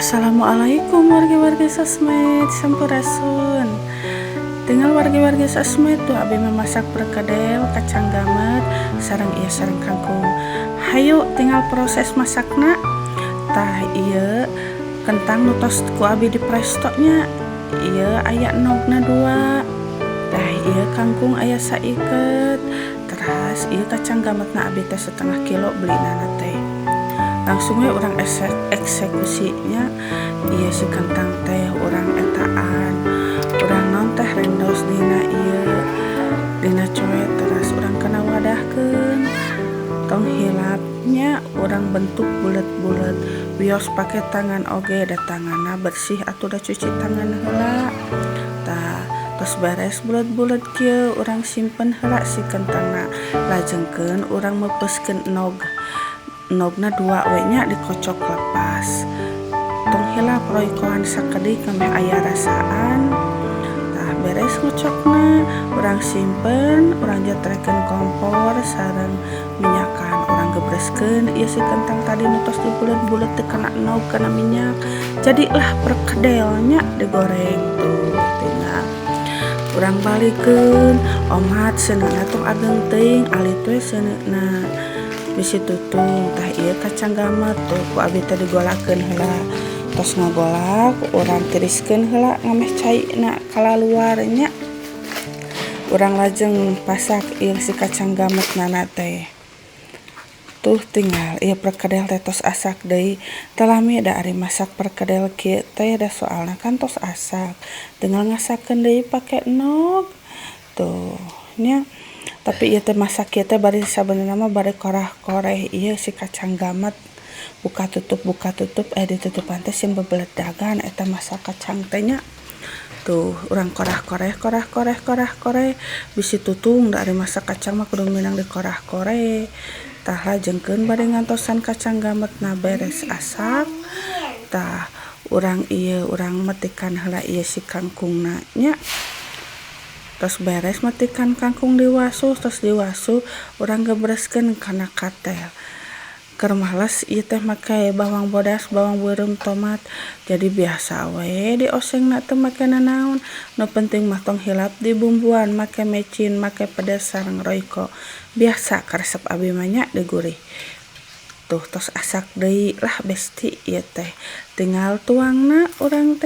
Assalamualaikum warga-warga sosmed, sampurasun. Tinggal warga-warga sosmed tuh abi memasak perkedel, kacang gamet, sareng kangkung. Hayu tinggal proses masakna. Tah iya kentang nutos ku abi di prestonya. Iya aya nogna 2. Tah iya kangkung aya saiket. Terus iya kacang gametna abi teh setengah kilo belinana teh. Langsung orang eksekusinya iya si kentang teh orang etaan orang non teh rendos dina coet terus orang kena wadahkeun tong hilapnya orang bentuk bulat-bulat wios pakai tangan oge da tanganna bersih atuh da cuci tangan heula tah tos beres bulat-bulat kieu orang simpen heula si kentangna lajengkeun orang mepeskeun nogna 2 we nya dikocok lepas tong hilap roykoan sakedik kemeh aya rasaan. Tah beres ngocokna urang simpen urang jatrekeun kompor sareng minyakan urang gebreskeun ieu si kentang tadi nutos dibulet-bulet teu kana nog kana minyak jadilah perkedelnya digoreng tuh tinggal urang balikeun omat seuneu tong ageng teuing alit we seuneu bisi tutung. Tah ieu kacang gamet tuh ku abi teh digolakeun heula tos ngagolak urang tiriskeun heula ngameh caina kalaluarnya urang lajeng pasak ieu si kacang gametna teh tuh tinggal ieu perkedel teh tos asak deui teu lami da ari masak perkedel kieu teh da soalna kan tos asak tinggal ngasakeun deui pake nog tuh nya. Tapi ieu teh masak kieu teh bari sabenerna mah bari korah-koreh ieu si kacang gamet buka tutup ditutupan teh sieun bebeledagan eta masak kacang teh nya. Tuh urang korah-koreh bisi tutung da ari masak kacang mah kudu minang dikorah-koreh. Tah lajengkeun bari ngantosan kacang gametna beres asak. Tah urang metikan heula ieu si kangkungna nya. Tos beres metikan kangkung diwasu urang gebreskeun kana katel keur males ieu teh make bawang bodas bawang beureum tomat jadi biasa we diosengna teu make nanaon nu penting mah tong hilap di bumbuan make mecin make pedes sareng royko biasa karesep abi mah nya digurih tuh tos asak deui lah besti ieu teh tinggal tuangna urang teh